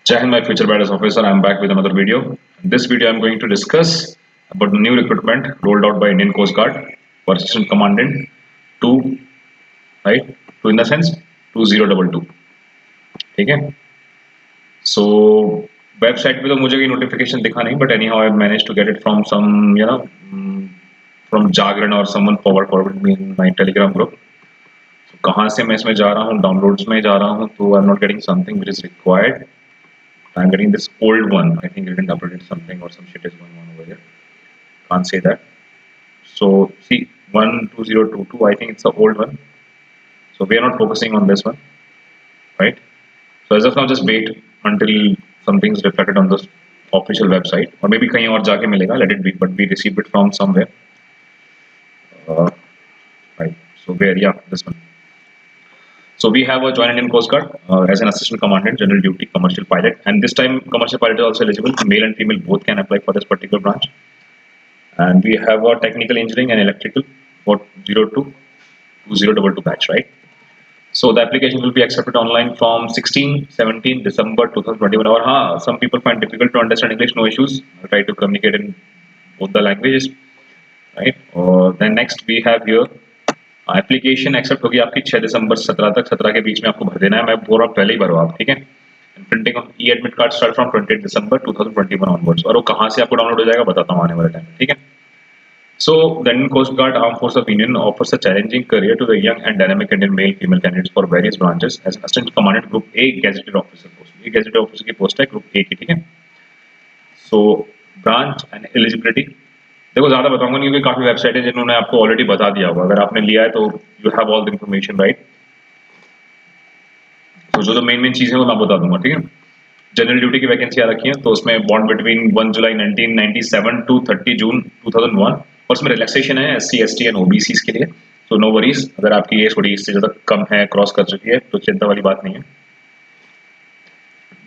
Jai Hind, my future badass officer. I'm back with another video. In this video, I'm going to discuss about the new recruitment rolled out by Indian Coast Guard for Assistant Commandant 2, right? 2 in the sense 2022. ठीक है? So website पे तो मुझे कोई notification दिखा नहीं, but anyhow I managed to get it from some from Jagran or someone forwarded me in my Telegram group. So कहाँ से मैं इसमें जा रहा हूँ? Downloads में जा रहा हूँ, तो I'm not getting something which is required. I'm getting this old one. I think you didn't upload something or some shit is going on over here. Can't say that. So see 12022. I think it's the old one. So we are not focusing on this one, right? So as of now, just wait until something is reflected on the official website, or maybe कहीं और जाके मिलेगा. Let it be. But we received it from somewhere. Right. So where? Yeah, this one. So we have a Joint Indian Coast Guard as an assistant commandant, general duty, commercial pilot, and this time commercial pilot is also eligible. Male and female both can apply for this particular branch. And we have a technical engineering and electrical for 02 2022 batch, right? So the application will be accepted online from 17 December 2021. Or some people find difficult to understand English, no issues. I'll try to communicate in both the languages, right? Then next we have here application accept होगी आपकी 6 दिसंबर 17 तक 17 के बीच में आपको भर देना है. मैं बोल रहा हूँ पहले ही भरो आप, ठीक है. Printing of E admit card start from 28 December 2021 onwards. और वो कहाँ से आपको डाउनलोड हो जाएगा बताता हूँ आने वाले टाइम में, ठीक है. So the Indian Coast Guard Armed Forces of Union offers a challenging career to the young and dynamic Indian male female candidates for various branches as assistant commandant group A gazetted officer post. ये gazetted officer की post है group A की, ठीक है. So branch and eligibility. देखो ज्यादा बताऊंगा नहीं क्योंकि काफी वेबसाइट है जिन्होंने आपको ऑलरेडी बता दिया होगा. अगर आपने लिया है तो you have all the information, right. तो जो मेन चीज है वो मैं बता दूंगा, ठीक है. जनरल ड्यूटी की वैकेंसी आ रखी है, तो उसमें bond between 1 July 1997 to 30 June 2001. और उसमें रिलैक्सेशन है SC ST एंड OBCs के लिए. तो नो वरीज, अगर आपकी एज थोड़ी इससे ज्यादा कम है, क्रॉस कर चुकी है, तो चिंता वाली बात नहीं है.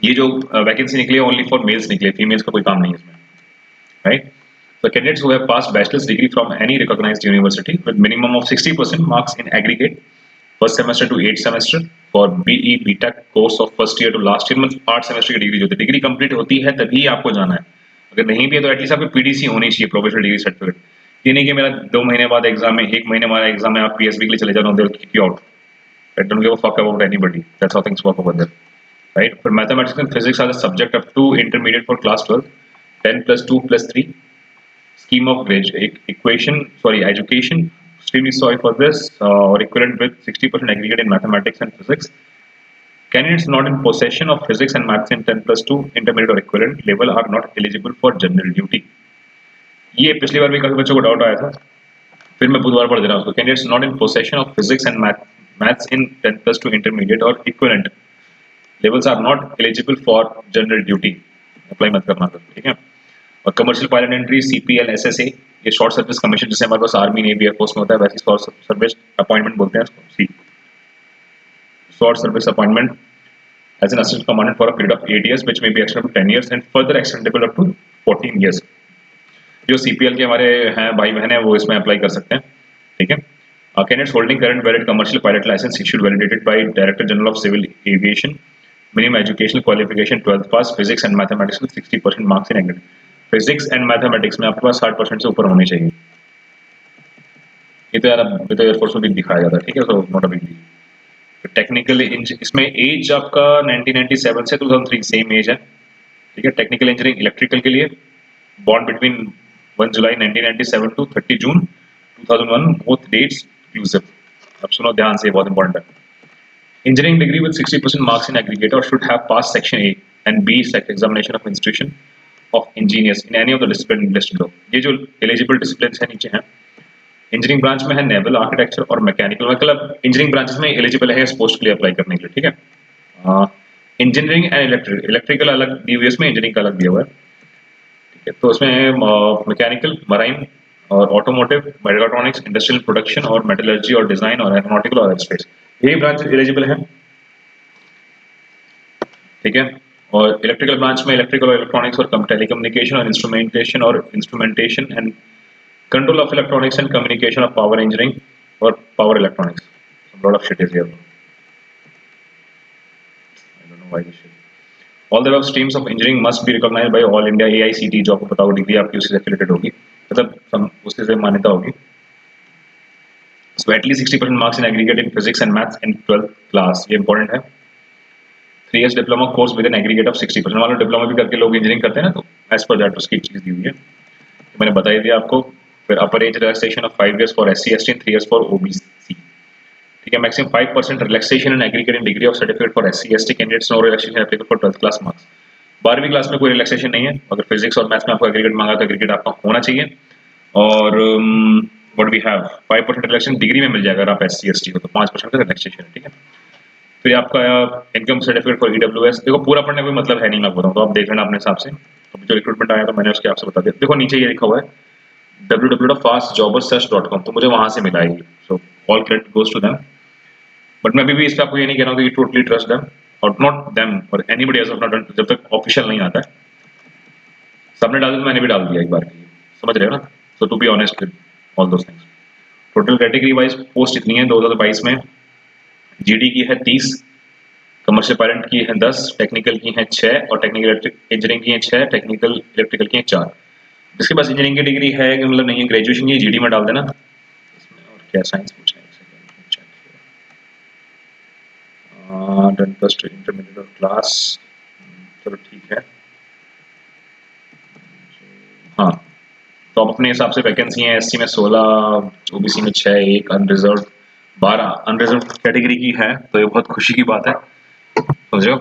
ये जो वैकेंसी निकली है ओनली फॉर मेल्स निकले, फीमेल्स का कोई काम नहीं है इसमें, right. The candidates who have passed bachelor's degree from any recognized university with minimum of 60% marks in aggregate first semester to 8th semester for BE BTech course of first year to last year. मतलब 8 semester की degree जो होती है, degree complete होती है तभी आपको जाना है. अगर नहीं भी है तो एटलीस्ट आपको PDC होनी चाहिए, प्रोफेशनल डिग्री सर्टिफिकेट. ये नहीं कि मेरा 2 महीने बाद एग्जाम है, 1 महीने बाद एग्जाम है, आप PSB के लिए चले जाओ, they'll kick you out. I don't give a fuck about anybody. That's how things work over there, right? For mathematics and physics are the subject up to intermediate for class 12, 10 plus 2 plus 3. Scheme of education, extremely sorry for this, or equivalent with 60% aggregate in mathematics and physics. Candidates not in possession of physics and maths in 10 plus 2 intermediate or equivalent level are not eligible for general duty. ये पिछली बार भी काफी बच्चों को doubt आया था, फिर मैं बुधवार पढ़ दे रहा हूँ उसको. Candidates not in possession of physics and maths in 10 plus 2 intermediate और equivalent levels are not eligible for general duty. Apply मत करना फिर, ठीक है. और commercial pilot entry CPL SSA, ये शॉर्ट सर्विस कमीशन जैसे हमारे पास आर्मी नेवी एयरफोर्स में होता है, वैसे शॉर्ट सर्विस अपॉइंटमेंट बोलते हैं इसको. C short service appointment as an assistant commandant for a period of 8 years which may be extended to 10 years and further extendable up to 14 years. जो CPL के हमारे हैं भाई बहन है वो इसमें अप्लाई कर सकते हैं, ठीक है. Candidates holding current valid commercial pilot license issued validated by Director General of Civil Aviation, minimum educational qualification 12th pass, physics and mathematics with 60% marks in aggregate. Physics and mathematics में आपके पास 60% से ऊपर होनी चाहिए. ये तो यार ये तो एयरफोर्स में भी दिखाया जाता है, ठीक है. So not a big deal. Technical इसमें एज आपका 1997 से 2003 सेम एज है, ठीक है. टेक्निकल इंजीनियरिंग इलेक्ट्रिकल के लिए bond between 1 July 1997 to 30 June 2001 both dates inclusive. अब सुनो ध्यान से, बहुत इंपॉर्टेंट है. Engineering degree with 60% marks in aggregate और should have pass section A and B examination of institution of engineers in any of the discipline listed below. ये जो eligible discipline है नीचे हैं. इंजीनियरिंग ब्रांच में है नेवल, आर्किटेक्चर और mechanical. मतलब इंजीनियरिंग ब्रांचेस में एलिजिबल है इस पोस्ट के लिए अप्लाई करने के लिए, ठीक है. इंजीनियरिंग एंड इलेक्ट्रिकल अलग दी हुई है, इसमें इंजीनियरिंग का अलग दिया हुआ है, ठीक है. तो उसमें मैकेनिकल, मराइन और ऑटोमोटिव, मेगाट्रॉनिक्स, इंडस्ट्रियल प्रोडक्शन और मेटलर्जी और डिजाइन और एरोनॉटिकल और एरोस्पेस, यही ब्रांच एलिजिबल है, ठीक है. और इलेक्ट्रिकल ब्रांच में इलेक्ट्रिकल और इलेक्ट्रॉनिक्स और टेलीकम्युनिकेशन और instrumentation and control of electronics and communication of power engineering और power electronics. Lot of shit is here. I don't know why this shit. All the web streams of engineering must be recognised by all India AICTE, जो आपको पता होगा degree आपकी उससे affiliated होगी, मतलब उससे से मान्यता होगी। So at least 60% marks in aggregate in physics and maths in 12th class, ये important है। 3 years diploma course with an aggregate of 60%। मान लो डिप्लोमा भी करके लोग इंजीनियरिंग करते हैं ना, तो एज पर दैट उसकी चीज दी हुई है, तो मैंने बता ही दिया आपको। फिर upper age relaxation of 5 years for SC/ST and 3 years for OBC, ठीक है। Maximum 5% relaxation in aggregate in degree of certificate for SC/ST candidates, no relaxation applicable for 12th class marks. 12वीं क्लास में कोई रिलैक्सेशन नहीं है। अगर physics और maths में आपको एग्रीगेट मांगा तो एग्रीगेट आपका होना चाहिए। और what we have 5% relaxation degree में मिल जाएगा अगर आप SC/ST हो तो 5% का रिलैक्सेशन है, ठीक है। फिर आपका इनकम सर्टिफिकेट फॉर EWS, देखो पूरा पढ़ने का कोई मतलब है नहीं, मैं बताऊँ तो आप देख लेना अपने हिसाब से। अभी जो रिक्रूटमेंट आया तो मैंने उसके आपसे बता दिया। देखो नीचे ये लिखा हुआ है www.fastjobbersearch.com, तो मुझे वहां से मिला है, so all credit goes to them. But मैं अभी भी इस पे आपको ये नहीं कह रहा हूँ कि टोटली ट्रस्ट देम और नॉट देम और एनीबॉडी एज ऑफ नॉट, जब तक ऑफिशियल नहीं आता है। सबने डाल दिया तो मैंने भी डाल दिया एक बार के लिए, समझ रहे हो ना। So to be honest with all those things. Total category wise post इतनी है 2022 में। GD की है 30, कमर्शियल पायलट की है 10, टेक्निकल की है 6 और टेक्निकल इंजीनियरिंग की है 6, टेक्निकल इलेक्ट्रिकल की है 4। जिसके पास इंजीनियरिंग की डिग्री है कि मतलब नहीं है, ग्रेजुएशन की GD में डाल देना। इसमें और क्या साइंस पूछा है, done plus two intermediate class, चलो ठीक है। हाँ, तो आप अपने हिसाब से वैकेंसी है SC में 16, OBC में 6, एक अनरिजर्व 12 अनरिजर्व कैटेगरी की है, तो ये बहुत खुशी की बात है, समझो।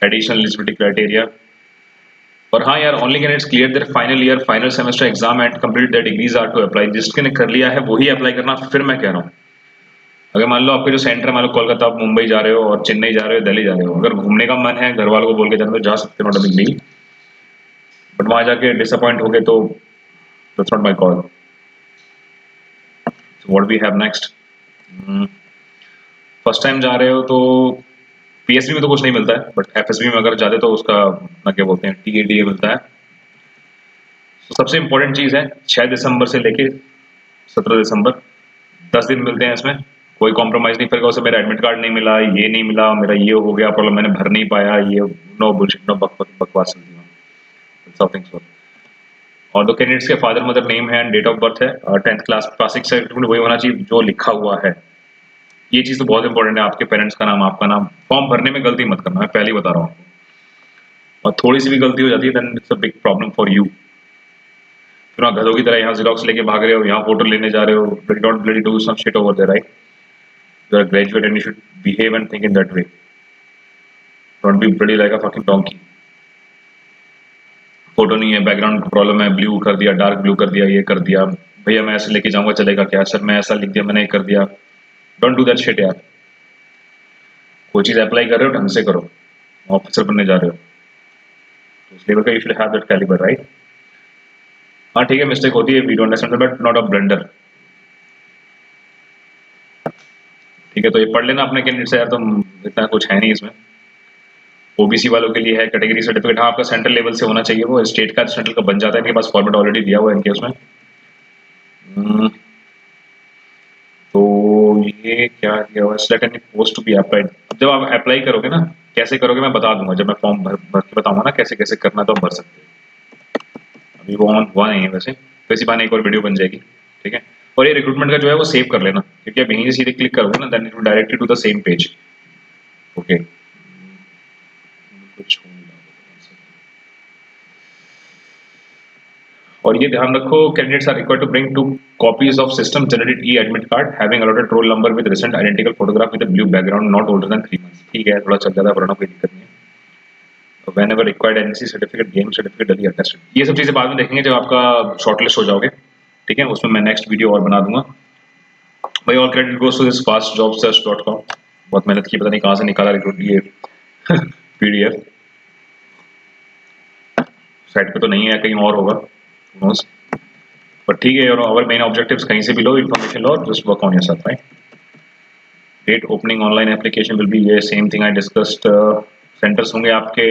एडिशनल एलिजिबिलिटी क्राइटेरिया, और हाँ यार, only candidates clear their final year final semester exam and complete their degrees are to apply. जिसने कर लिया है वही अप्लाई करना। फिर मैं कह रहा हूँ, अगर मान लो आपके जो सेंटर है, मान लो कोलकाता, आप मुंबई जा रहे हो और चेन्नई जा रहे हो, दिल्ली जा रहे हो, अगर घूमने का मन है घर वालों को बोल के जाना तो जा सकते हो, not a big deal. But वहां जाके डिसअपॉइंट हो गए तो that's not my call. What we have next, first time जा रहे हो तो PSB में तो कुछ नहीं मिलता है, बट FSB में अगर जाते तो उसका ना क्या बोलते हैं TADA मिलता है। तो सबसे इंपॉर्टेंट चीज है 6 दिसंबर से लेके 17 दिसंबर 10 दिन मिलते हैं इसमें। कोई कॉम्प्रोमाइज नहीं करेगा, उसे मेरा एडमिट कार्ड नहीं मिला, ये नहीं मिला, मेरा ये हो गया प्रॉब्लम, मैंने भर नहीं पाया, ये नो बुलशिट, नो बकवास। समथिंग। और दो कैंडिडेट्स के फादर मदर नेम है एंड डेट ऑफ बर्थ है, 10th क्लास पासिंग सर्टिफिकेट वही होना चाहिए जो लिखा हुआ है। ये चीज तो बहुत इंपॉर्टेंट है, आपके पेरेंट्स का नाम, आपका नाम। फॉर्म भरने में गलती मत करना, मैं पहले ही बता रहा हूँ आपको। और थोड़ी सी भी गलती हो जाती है then it's a big problem for you. फिर आप गधों की तरह यहाँ जेरोक्स लेके भाग रहे हो, यहाँ फोटो लेने जा रहे हो, don't bloody do some shit over there, right. You are graduate and you should behave and think in that way, don't be bloody like a fucking donkey. Photo नहीं है, बैकग्राउंड प्रॉब्लम है, blue कर दिया, dark blue कर दिया, ये कर दिया, भैया मैं ऐसे लेके जाऊंगा चलेगा क्या, सर मैं ऐसा लिख दिया, मैंने ये कर दिया। डोंट डू दैट शिट यार। कोई चीज अप्लाई कर रहे हो ढंग से करो, ऑफिसर बनने जा रहे हो तो उस लेवल का you should have that calibre, right. हाँ ठीक है, मिस्टेक होती है, we don't understand but not a blunder, ठीक है। तो ये पढ़ लेना अपने कैंडिडेट से यार, तो इतना कुछ है नहीं इसमें। OBC वालों के लिए है कैटेगरी सर्टिफिकेट, हाँ आपका सेंट्रल लेवल से होना चाहिए, वो स्टेट का सेंट्रल का बन जाता है, इनके पास फॉर्मेट ऑलरेडी दिया हुआ है इनके उसमें। तो ये क्या दिया हुआ है, select any post to be applied. अब जब आप अप्लाई करोगे ना, कैसे करोगे मैं बता दूंगा, जब मैं फॉर्म भर के बताऊंगा ना कैसे कैसे करना, तो आप भर सकते हो। अभी वो ऑन हुआ नहीं है वैसे, तो इसी बहाने एक और वीडियो बन जाएगी, ठीक है। और ये रिक्रूटमेंट का जो है वो सेव कर लेना, क्योंकि आप यहीं से सीधे क्लिक करोगे ना, then it will direct you to the same page, okay. कुछ हो नहीं रहा। और ये ध्यान रखो, candidates are required to bring 2 copies of system generated e-admit card having allotted roll number with recent identical photograph with a blue background not older than 3 months, ठीक है, थोड़ा चल जाता है पुराना, कोई दिक्कत नहीं है। whenever required NC certificate, game certificate डली अटेस्टेड, ये सब चीजें बाद में देखेंगे जब आपका शॉर्टलिस्ट हो जाओगे, ठीक है। उसमें मैं नेक्स्ट वीडियो और बना दूंगा। भाई all credit goes to this fastjobsearch.com, बहुत मेहनत की, पता नहीं कहाँ से निकाला रिक्रूट ये PDF, साइट पे तो नहीं है, कहीं और होगा, बट ठीक है। और मेन ऑब्जेक्टिव्स कहीं से भी लो इन्फॉर्मेशन लो, just work on yourself, right. Date opening online application will be ये same thing I discussed. Centres होंगे आपके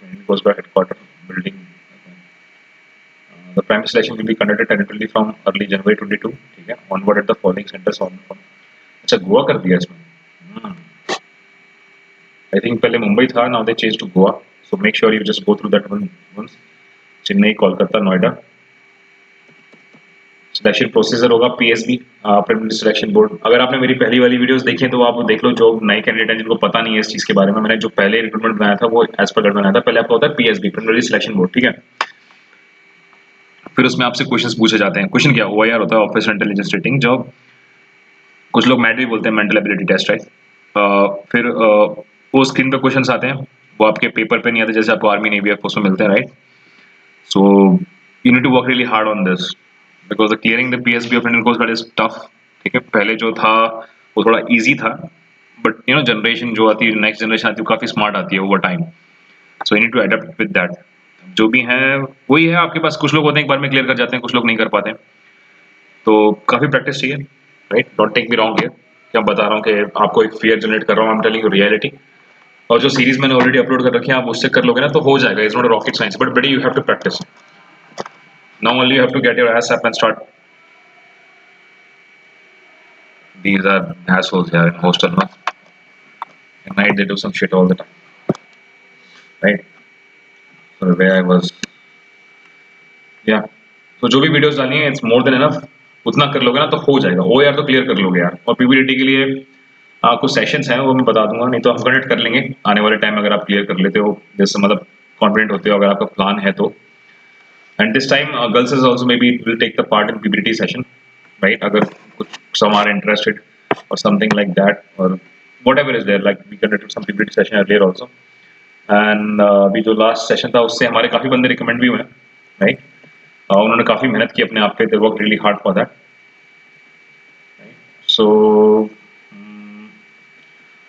headquarter building. The primary selection will be conducted tentatively from early January 22, ठीक है। Onward at the following centres on. अच्छा गोवा कर दिया इसमें, I think पहले मुंबई था, now they change to Goa, so make sure you just go through that one once. Chennai, Kolkata, Noida. Selection procedure होगा PSB, preliminary selection board. अगर आपने मेरी पहली वाली वीडियोस देखी हैं तो आप देख लो, जो नए कैंडिडेट हैं जिनको पता नहीं है इस चीज के बारे में, मैंने जो पहले रिक्रूटमेंट बनाया था वो एज पर बनाया था। पहले आपका होता है पीएसबी, प्रिलिमिनरी सिलेक्शन बोर्ड, ठीक है। फिर उसमें आपसे क्वेश्चंस पूछे जाते हैं। क्वेश्चन क्या, ओआईआर होता है, ऑफिसर इंटेलिजेंस रेटिंग, जो कुछ लोग मैट भी बोलते हैं, मेंटल एबिलिटी टेस्ट, राइट। फिर वो स्क्रीन पे क्वेश्चंस आते हैं, वो आपके पेपर पे नहीं आते, जैसे आपको आर्मी नेवी एयरफोर्स में मिलते हैं, right. So you need to work really hard on this because the clearing the PSB of Indian coast guard is tough, ठीक है। पहले जो था वो थोड़ा इजी था, बट यू नो जनरेशन जो आती है, नेक्स्ट जनरेशन आती है, वो काफी स्मार्ट आती है over time. So you need to adapt with that. जो भी है वही है आपके पास। कुछ लोग होते हैं एक बार में क्लियर कर जाते हैं, कुछ लोग नहीं कर पाते हैं, तो काफी प्रैक्टिस चाहिए, right. Don't take me wrong here, क्या बता रहा हूँ कि आपको एक फियर जनरेट कर रहा हूँ, I am telling you reality. और जो सीरीज मैंने ऑलरेडी अपलोड कर रखी है, आप उससे कर लोगे ना तो हो जाएगा। It's not a rocket science, but buddy you have to practise. Now only you have to get your ass up and start. These are assholes here in hostel, no? At night they do some shit all the time, right? So where I was, yeah. तो जो भी videos डालनी है, it's more than enough. उतना कर लोगे ना तो हो जाएगा। ओ यार तो क्लियर कर लोगे यार। और पीपीटी के लिए कुछ सेशंस हैं, वो मैं बता दूंगा, नहीं तो हम कनेक्ट कर लेंगे आने वाले टाइम में, अगर आप क्लियर कर लेते हो, जैसे मतलब कॉन्फिडेंट होते हो, अगर आपका प्लान है तो। And this time girls is also may be will take the part in PPT session, right. अगर कुछ सम आर इंटरेस्टेड और समथिंग लाइक दैट, और whatever is there, like we conducted some PPT session earlier also, and अभी जो last session था उससे हमारे काफी बंदे रिकमेंड भी हुए, राइट। उन्होंने काफी मेहनत की अपने आप पे, they work really hard for that. So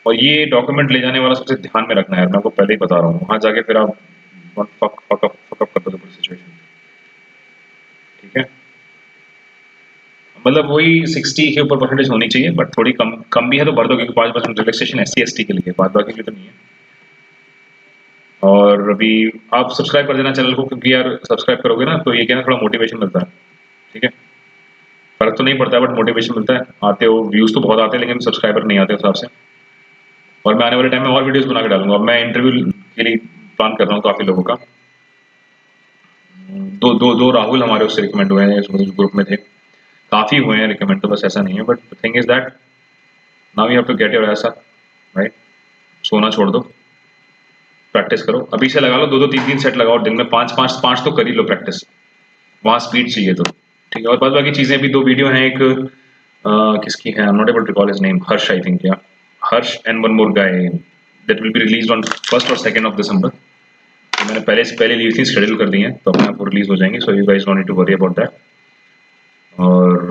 और ये डॉक्यूमेंट ले जाने वाला सबसे ध्यान में रखना है, मैं आपको पहले ही बता रहा हूँ। वहां जाके फिर आप फक अप कर दोगे पूरी सिचुएशन, ठीक है। मतलब वही 60 के ऊपर परसेंटेज होनी चाहिए, बट थोड़ी कम कम भी है तो भर दो, क्योंकि 5% रिलैक्सेशन SC ST के लिए, बाद बाकी के लिए तो नहीं है। और अभी आप सब्सक्राइब कर देना चैनल को, क्योंकि यार सब्सक्राइब करोगे ना तो ये क्या ना, थोड़ा मोटिवेशन मिलता है, ठीक है। फर्क तो नहीं पड़ता है, बट मोटिवेशन मिलता है। आते हो, व्यूज तो बहुत आते हैं, लेकिन सब्सक्राइबर नहीं आते उस हिसाब से। और मैं आने वाले टाइम में और वीडियोस बना के डालूंगा। अब मैं इंटरव्यू के लिए प्लान कर रहा हूँ काफी लोगों का। दो राहुल हमारे उससे रिकमेंड हुए हैं, ग्रुप में थे, काफी हुए हैं रिकमेंड, तो बस ऐसा नहीं है। But the thing is that now you have to get your ऐसा, राइट। सोना छोड़ दो, प्रैक्टिस करो। अभी से लगा लो, 2-2 3-3 सेट लगाओ दिन में, 5-5 तो कर ही लो प्रैक्टिस। वहां स्पीड चाहिए तो, ठीक है। और बाद बाकी चीजें भी, 2 वीडियो हैं, एक किसकी है, I am not able to recall his name, Harsh I think, या Harsh and one more guy, that will be released on 1st और 2nd ऑफ दिसंबर। तो मैंने पहले से पहले ली थी, शेड्यूल कर दी है, तो अपने आप वो रिलीज हो जाएंगे। So you guys don't need to worry about that. और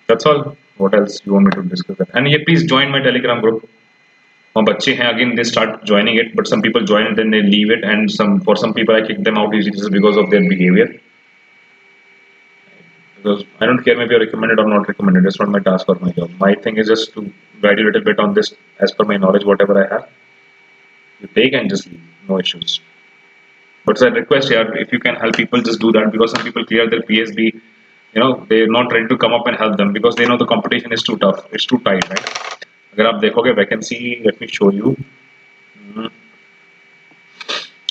that's all. What else you want me to discuss that. And ये please join my Telegram group. और बच्चे हैं, again they start joining it, but some people join and then they leave it, and some for some people I kick them out easily just because of their behaviour. Because I don't care maybe you're recommended or not recommended. It's not my task or my job. My thing is just to guide you a little bit on this as per my knowledge, whatever I have. You take and just leave, no issues. But as a request here, if you can help people, just do that, because some people clear their PSB, you know, they're not ready to come up and help them because they know the competition is too tough. It's too tight, right? अगर आप देखोगे vacancy, let me show you.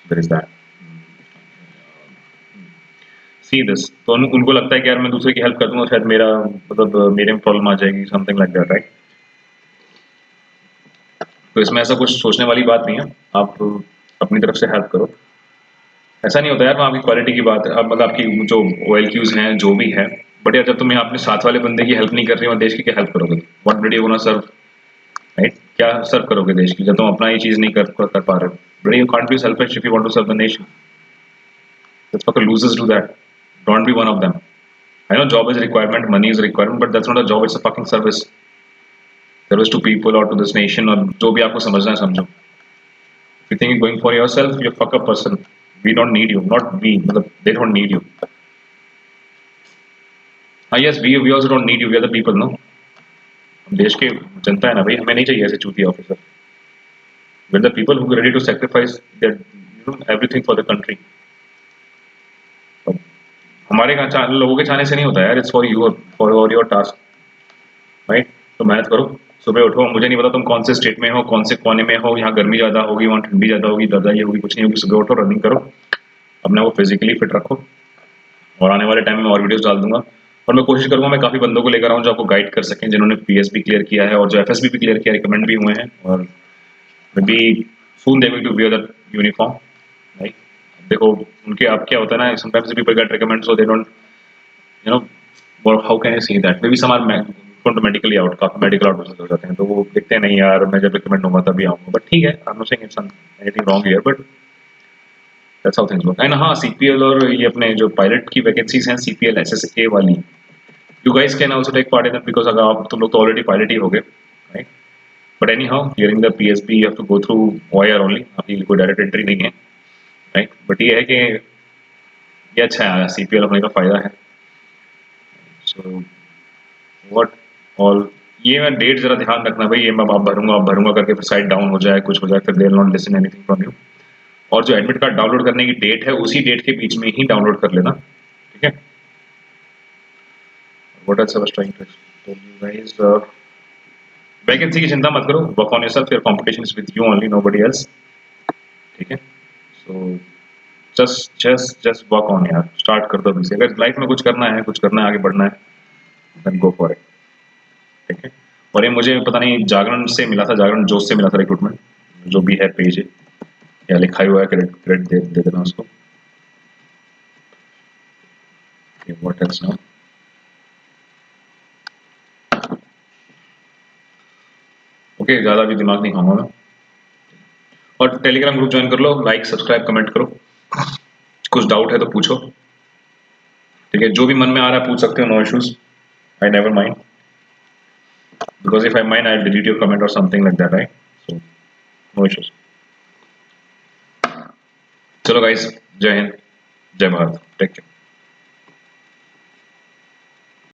Where is that? See this. तो उनको लगता है कि यार मैं दूसरे की हेल्प कर दूंगा, शायद मेरा मतलब मेरे में प्रॉब्लम आ जाएगी, समथिंग लाइक दैट, राइट। तो इसमें ऐसा कुछ सोचने वाली बात नहीं है, आप अपनी तरफ से हेल्प करो। ऐसा नहीं होता यार, आपकी क्वालिटी की बात है, अब मतलब आपकी जो OLQs हैं जो भी है, बट यार जब तुम्हें अपने साथ वाले बंदे की हेल्प नहीं कर रही हो, देश की क्या हेल्प करोगे? What did you want to serve, right? क्या सर्व करोगे देश की जब तुम अपना ये चीज नहीं कर पा रहे हो? But you can't be selfish if you want to serve the nation. That's what losers do that. Don't be one of them. I know job is requirement, money is requirement, but that's not a job, it's a fucking service. Service to people or to this nation, और जो भी आपको समझना है समझो। If you think you're going for yourself, you're a fuck up person. We don't need you, not we, मतलब they don't need you. हाँ yes, we also don't need you, we are the people, no? हम देश के जनता है ना भाई, हमें नहीं चाहिए ऐसे चूतिया officer. We're the people who are ready to sacrifice their, you know, everything for the country. हमारे लोगों के चाहने से नहीं होता यार, it's for you, for your task, right? तो मेहनत करो, सुबह उठो। मुझे नहीं पता तुम कौन से स्टेट में हो, कौन से कोने में हो, यहाँ गर्मी ज़्यादा होगी, वहाँ ठंडी ज़्यादा होगी, ज़्यादा ये होगी, कुछ नहीं होगी। सुबह उठो, रनिंग करो, अपने को फिजिकली फिट रखो, और आने वाले टाइम में और वीडियोस डाल दूंगा। और मैं कोशिश करूंगा मैं काफ़ी बंदों को लेकर आऊँ जो आपको गाइड कर सकें, जिन्होंने पीएसबी क्लियर किया है और जो एफएसबी भी क्लियर किया, रिकमेंड भी हुए हैं, और may be soon they going to wear that uniform, right. देखो उनके, आप क्या होता है ना, sometimes people get recommend so they don't you know, और how can I say that, may be some are medically out, काफी मेडिकल आउट हो जाते हैं, तो वो देखते हैं नहीं यार मैं जब रिकमेंड होगा तभी आऊंगा। बट ठीक है, I am not saying it's anything wrong here, but that's how things work. And हाँ, सीपीएल और ये अपने जो पायलट की वैकेंसीज हैं, सीपीएल एसएसए वाली, you guys can also take part in that, because अगर आप, तुम लोग तो ऑलरेडी पायलट ही हो गए, right. But anyhow, clearing the PSB you have to go through via only, आपकी कोई डायरेक्ट एंट्री नहीं है, राइट। बट ये है कि ये अच्छा है, सीपीएल होने का फायदा है। सो व्हाट ऑल, ये मैं डेट जरा ध्यान रखना भाई, ये मैं आप भरूंगा करके फिर साइट डाउन हो जाए, कुछ हो जाए, फिर they will not listen anything from you. और जो एडमिट कार्ड डाउनलोड करने की डेट है, उसी डेट के बीच में ही डाउनलोड कर लेना, ठीक है। What else I was trying to tell you guys, vacancy की चिंता मत करो, work on yourself, your competition is with you only, nobody else, ठीक है। सो जस्ट वर्क ऑन यार, स्टार्ट कर दो अभी से। अगर लाइफ में कुछ करना है, कुछ करना है, आगे बढ़ना है, देन गो फॉर इट, ठीक है। और ये मुझे पता नहीं जागरण से मिला था, जागरण जोश से मिला था रिक्रूटमेंट, जो भी है पेज है या लिखा ही हुआ है, क्रेडिट क्रेडिट दे देना उसको। व्हाट एल्स नाउ, ओके, ज्यादा भी दिमाग नहीं खाऊंगा मैं। और टेलीग्राम ग्रुप ज्वाइन कर लो, लाइक सब्सक्राइब कमेंट करो, कुछ डाउट है तो पूछो, ठीक है। जो भी मन में आ रहा है पूछ सकते हो, no issues, I never mind, because if I mind I delete your comment और something like that, right. So no issues. चलो गाइस, जय हिंद, जय भारत, टेक केयर।